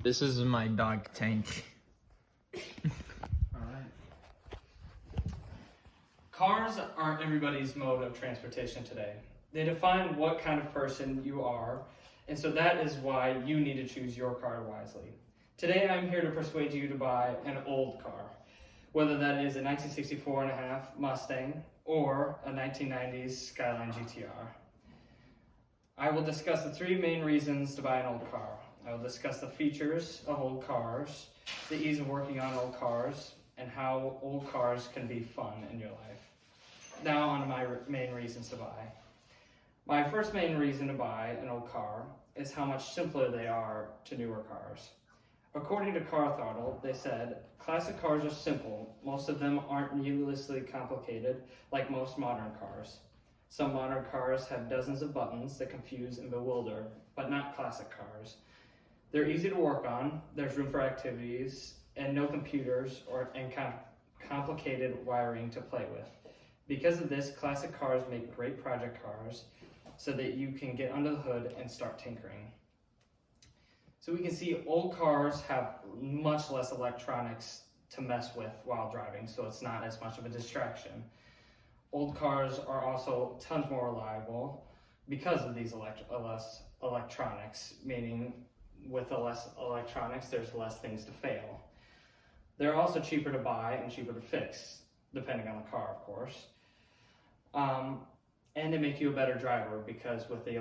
This is my dog Tank. Alright. Cars aren't everybody's mode of transportation today. They define what kind of person you are, and so that is why you need to choose your car wisely. Today I'm here to persuade you to buy an old car, whether that is a 1964 and a half Mustang or a 1990s Skyline GTR. I will discuss the three main reasons to buy an old car. I will discuss the features of old cars, the ease of working on old cars, and how old cars can be fun in your life. Now on to my main reasons to buy. My first main reason to buy an old car is how much simpler they are to newer cars. According to Car Throttle, they said, classic cars are simple. Most of them aren't needlessly complicated like most modern cars. Some modern cars have dozens of buttons that confuse and bewilder, but not classic cars. They're easy to work on, there's room for activities, and no computers and complicated wiring to play with. Because of this, classic cars make great project cars so that you can get under the hood and start tinkering. So we can see old cars have much less electronics to mess with while driving, so it's not as much of a distraction. Old cars are also tons more reliable because of these less electronics, meaning with the less electronics, there's less things to fail. They're also cheaper to buy and cheaper to fix, depending on the car, of course. And they make you a better driver because with the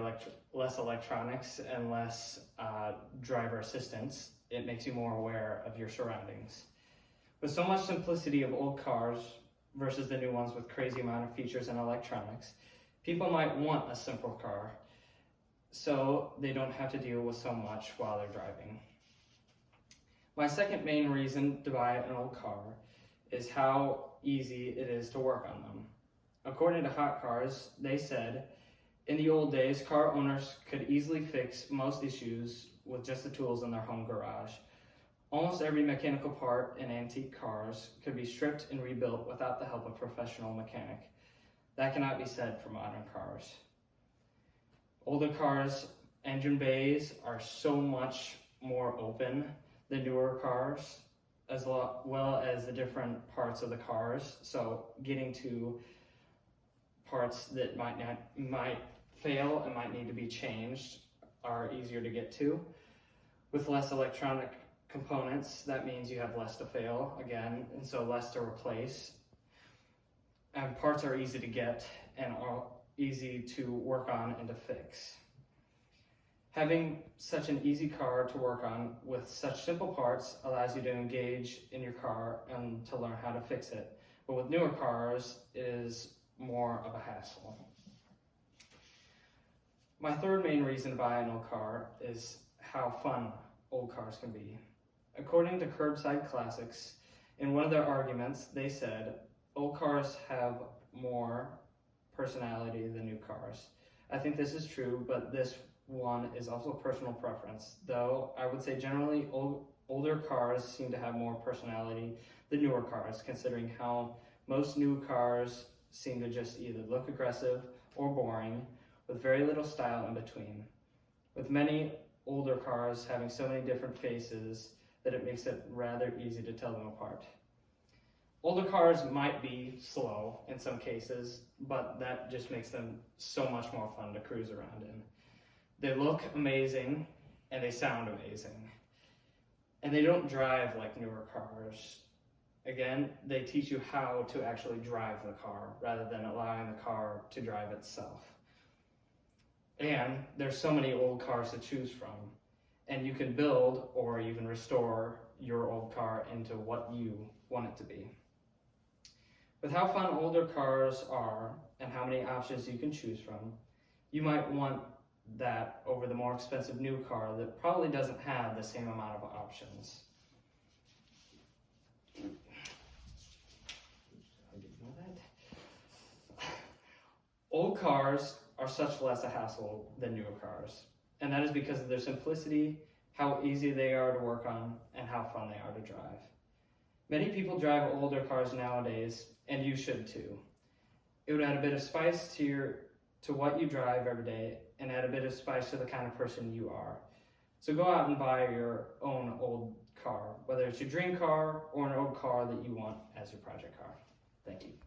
less electronics and less driver assistance, it makes you more aware of your surroundings. With so much simplicity of old cars versus the new ones with crazy amount of features and electronics, people might want a simple car so they don't have to deal with so much while they're driving. My second main reason to buy an old car is how easy it is to work on them. According to Hot Cars, they said, in the old days, car owners could easily fix most issues with just the tools in their home garage. Almost every mechanical part in antique cars could be stripped and rebuilt without the help of a professional mechanic. That cannot be said for modern cars. Older cars' engine bays are so much more open than newer cars, as well as the different parts of the cars. So getting to parts that might fail and might need to be changed are easier to get to. With less electronic components, that means you have less to fail again, and so less to replace. And parts are easy to get and are easy to work on and to fix. Having such an easy car to work on with such simple parts allows you to engage in your car and to learn how to fix it. But with newer cars, it is more of a hassle. My third main reason to buy an old car is how fun old cars can be. According to Curbside Classics, in one of their arguments, they said, old cars have more personality than new cars. I think this is true, but this one is also personal preference, though I would say generally older cars seem to have more personality than newer cars, considering how most new cars seem to just either look aggressive or boring, with very little style in between. With many older cars having so many different faces that it makes it rather easy to tell them apart. Older cars might be slow in some cases, but that just makes them so much more fun to cruise around in. They look amazing and they sound amazing. And they don't drive like newer cars. Again, they teach you how to actually drive the car rather than allowing the car to drive itself. And there's so many old cars to choose from, and you can build or even restore your old car into what you want it to be. With how fun older cars are and how many options you can choose from, you might want that over the more expensive new car that probably doesn't have the same amount of options. Old cars are such less a hassle than newer cars, and that is because of their simplicity, how easy they are to work on, and how fun they are to drive. Many people drive older cars nowadays, and you should too. It would add a bit of spice to what you drive every day, and add a bit of spice to the kind of person you are. So go out and buy your own old car, whether it's your dream car or an old car that you want as your project car. Thank you.